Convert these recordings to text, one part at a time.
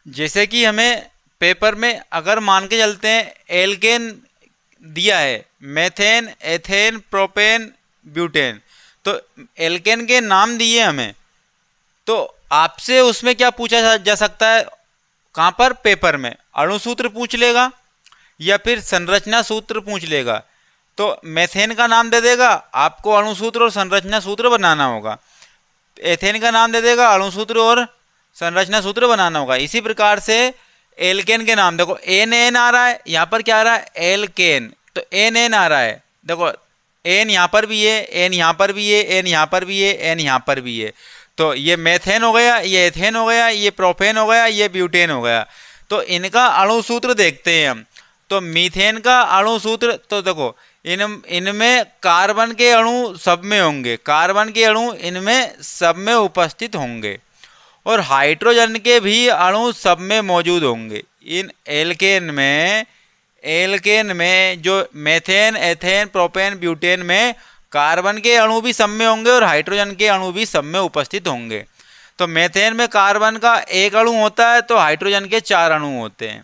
जैसे कि हमें पेपर में अगर मान के चलते हैं एल्केन दिया है, मेथेन, एथेन, प्रोपेन, ब्यूटेन, तो एल्केन के नाम दिए हमें, तो आपसे उसमें क्या पूछा जा सकता है, कहाँ पर, पेपर में अणु सूत्र पूछ लेगा या फिर संरचना सूत्र पूछ लेगा। तो मेथेन का नाम दे देगा, आपको अणु सूत्र और संरचना सूत्र बनाना होगा। एथेन का नाम दे देगा, अणु सूत्र और संरचना सूत्र बनाना होगा। इसी प्रकार से एल्केन के नाम देखो, एन एन आ रहा है, यहाँ पर क्या आ रहा है, एल्केन, तो एन एन आ रहा है, देखो एन यहाँ पर भी है, एन यहाँ पर भी है, एन यहाँ पर भी है, एन यहाँ पर भी है। तो ये मेथेन हो गया, ये एथेन हो गया, ये प्रोपेन हो गया, ये ब्यूटेन हो गया। तो इनका अणु सूत्र देखते हैं हम। तो मीथेन का अणु सूत्र, तो देखो इनमें कार्बन के अणु सब में होंगे, कार्बन के अणु इनमें सब में उपस्थित होंगे, और हाइड्रोजन के भी अणु सब में मौजूद होंगे। इन एल्केन में जो मेथेन, एथेन, प्रोपेन, ब्यूटेन में कार्बन के अणु भी सब में होंगे और हाइड्रोजन के अणु भी सब में उपस्थित होंगे। तो मेथेन में कार्बन का एक अणु होता है, तो हाइड्रोजन के 4 अणु होते हैं।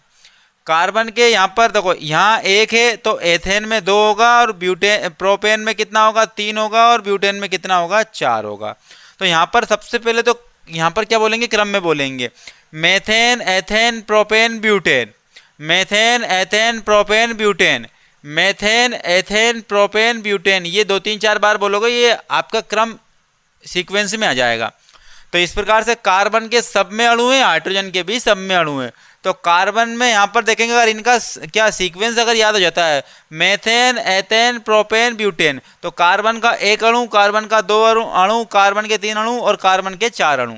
कार्बन के यहाँ पर देखो, यहाँ 1 है, तो एथेन में 2 होगा, और प्रोपेन में कितना होगा, 3 होगा, और ब्यूटेन में कितना होगा, 4 होगा। तो यहाँ पर सबसे पहले तो यहाँ पर क्या बोलेंगे, क्रम में बोलेंगे, methane, ethane, propane, butane, methane, ethane, propane, butane, methane, ethane, propane, butane, ये 2 3 4 बार बोलोगे, ये आपका क्रम सीक्वेंस में आ जाएगा। तो इस प्रकार से कार्बन के सब में अणु है, हाइड्रोजन के भी सब में अणु है। तो कार्बन में यहाँ पर देखेंगे, अगर इनका क्या सीक्वेंस अगर याद हो जाता है, मेथेन, एथेन, प्रोपेन, ब्यूटेन, तो कार्बन का 1 अणु, कार्बन का 2 अणु, कार्बन के 3 अणु और कार्बन के 4 अणु।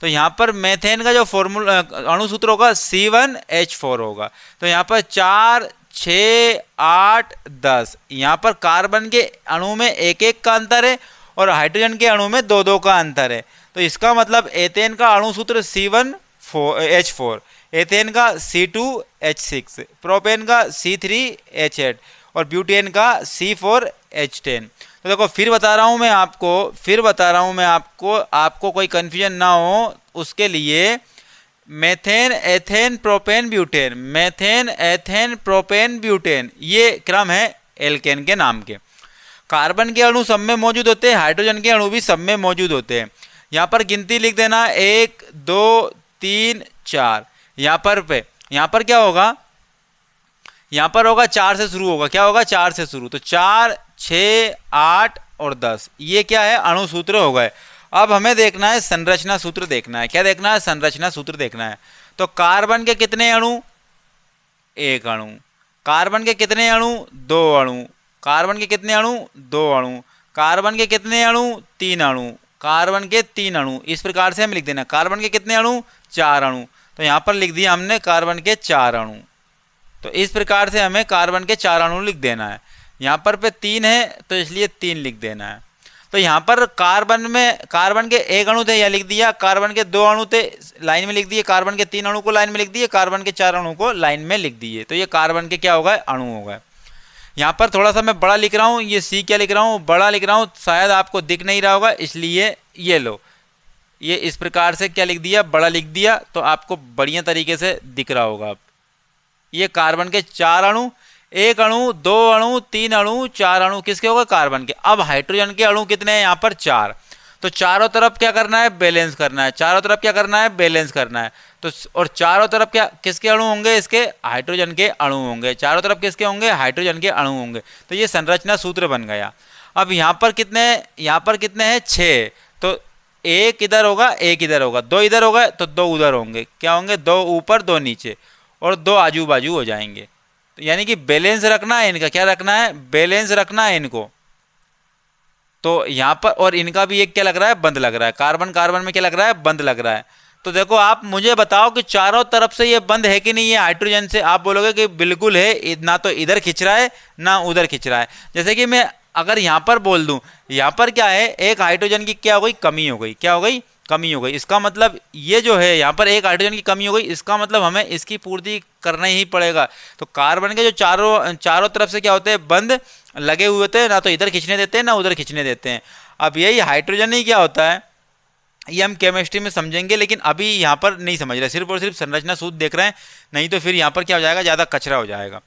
तो यहाँ पर मेथेन का जो फॉर्मूला अणु सूत्र होगा C1H4 होगा। तो यहाँ पर 4, 6, 8, 10, यहाँ पर कार्बन के अणु में 1 1 का अंतर है और हाइड्रोजन के अणु में 2 2 का अंतर है। तो इसका मतलब एथेन का अणु सूत्र C1H4, एथेन का C2H6, प्रोपेन का C3H8 और ब्यूटेन का C4H10। तो देखो फिर बता रहा हूँ मैं आपको कोई कन्फ्यूजन ना हो उसके लिए, methane, ethane, propane, butane, methane, ethane, propane, butane, ये क्रम है एल्केन के नाम के। कार्बन के अणु सब में मौजूद होते हैं, हाइड्रोजन के अणु भी सब में मौजूद होते हैं। यहाँ पर गिनती लिख देना, 1 2 3 4। यहाँ पर क्या होगा, यहाँ पर होगा 4 से शुरू होगा, क्या होगा, 4 से शुरू। तो 4, 6, 8 और 10, ये क्या है, अणु सूत्र हो गए। अब हमें देखना है संरचना सूत्र देखना है। क्या देखना है, संरचना सूत्र देखना है। तो कार्बन के कितने अणु, 1 अणु, कार्बन के कितने अणु, 2 अणु, कार्बन के कितने अणु, 2 अणु, कार्बन के कितने अणु, 3 अणु, कार्बन के 3 अणु। इस प्रकार से हम लिख देना, कार्बन के कितने अणु, 4 अणु। तो यहाँ पर लिख दिया हमने कार्बन के 4 अणु। तो इस प्रकार से हमें कार्बन के 4 अणु लिख देना है। यहाँ पर 3 है तो इसलिए 3 लिख देना है। तो यहाँ पर कार्बन के 1 अणु थे, यह लिख दिया, कार्बन के 2 अणु थे, लाइन में लिख दिए, कार्बन के 3 अणु को लाइन में लिख दिए, कार्बन के 4 अणु को लाइन में लिख दिए। तो ये कार्बन के क्या हो गए, अणु हो गए। यहाँ पर थोड़ा सा मैं बड़ा लिख रहा हूँ, ये सी क्या लिख रहा हूँ, बड़ा लिख रहा हूँ, शायद आपको दिख नहीं रहा होगा, इसलिए ये लो, ये इस प्रकार से क्या लिख दिया, बड़ा लिख दिया, तो आपको बढ़िया तरीके से दिख रहा होगा। ये कार्बन के 4 अणु, 1 अणु, 2 अणु, 3 अणु, 4 अणु किसके होगा, कार्बन के। अब हाइड्रोजन के अणु कितने हैं, यहाँ पर 4। तो चारों तरफ क्या करना है, बैलेंस करना है, चारों तरफ क्या करना है, बैलेंस करना है। तो और चारों तरफ क्या किसके अणु होंगे, इसके हाइड्रोजन के अणु होंगे, चारों तरफ किसके होंगे, हाइड्रोजन के अणु होंगे। तो ये संरचना सूत्र बन गया। अब यहाँ पर कितने हैं, 6। तो 1 इधर होगा, 1 इधर होगा, 2 इधर होगा तो 2 उधर होंगे, क्या होंगे, 2 ऊपर 2 नीचे और 2 आजू बाजू हो जाएंगे। तो यानी कि बैलेंस रखना है इनका, क्या रखना है, बैलेंस रखना है इनको। तो यहाँ पर और इनका भी एक क्या लग रहा है, बंद लग रहा है, कार्बन में क्या लग रहा है, बंद लग रहा है। तो देखो आप मुझे बताओ कि चारों तरफ से ये बंद है कि नहीं है हाइड्रोजन से। आप बोलोगे कि बिल्कुल है, ना तो इधर खिंच रहा है ना उधर खिंच रहा है। जैसे कि मैं अगर यहाँ पर बोल दूं, यहाँ पर क्या है, एक हाइड्रोजन की क्या हो गई, कमी हो गई, क्या हो गई, कमी हो गई। इसका मतलब ये जो है यहाँ पर एक हाइड्रोजन की कमी हो गई, इसका मतलब हमें इसकी पूर्ति करना ही पड़ेगा। तो कार्बन के जो चारों तरफ से क्या होते हैं, बंद लगे हुए होते हैं, ना तो इधर खींचने देते हैं ना उधर खींचने देते हैं। अब यही हाइड्रोजन ही क्या होता है, ये हम केमिस्ट्री में समझेंगे, लेकिन अभी यहाँ पर नहीं समझ रहे, सिर्फ और सिर्फ संरचना सूत्र देख रहे हैं, नहीं तो फिर यहाँ पर क्या हो जाएगा, ज़्यादा कचरा हो जाएगा।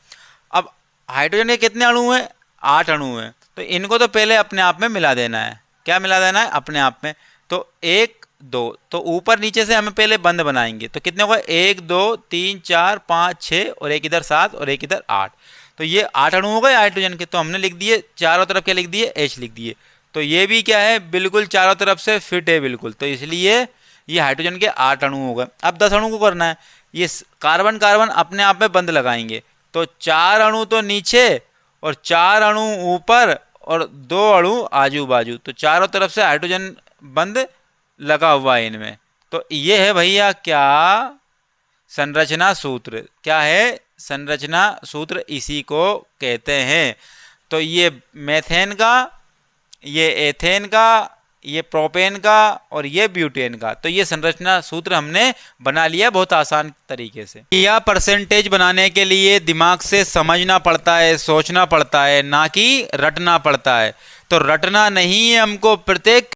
अब हाइड्रोजन के कितने अणु हैं, 8 अणु हैं, तो इनको तो पहले अपने आप में मिला देना है। क्या मिला देना है, अपने आप में। तो 1 2, तो ऊपर नीचे से हमें पहले बंद बनाएंगे, तो कितने होगा, 1 2 3 4 5 6 और एक इधर 7 और एक इधर 8। तो ये 8 अणु हो गए हाइड्रोजन के, तो हमने लिख दिए चारों तरफ, क्या लिख दिए, H लिख दिए। तो ये भी क्या है, बिल्कुल चारों तरफ से फिट है बिल्कुल, तो इसलिए ये हाइड्रोजन के 8 अणु हो गए। अब 10 अणु को करना है, ये कार्बन कार्बन अपने आप में बंद लगाएंगे, तो 4 अणु तो नीचे और 4 अणु ऊपर और 2 अणु आजू बाजू, तो चारों तरफ से हाइड्रोजन बंद लगा हुआ है इनमें। तो ये है भैया क्या, संरचना सूत्र। क्या है, संरचना सूत्र, इसी को कहते हैं। तो ये मेथेन का, ये एथेन का, ये प्रोपेन का और ये ब्यूटेन का, तो ये संरचना सूत्र हमने बना लिया बहुत आसान तरीके से। यह परसेंटेज बनाने के लिए दिमाग से समझना पड़ता है, सोचना पड़ता है, ना कि रटना पड़ता है। तो रटना नहीं है हमको, प्रत्येक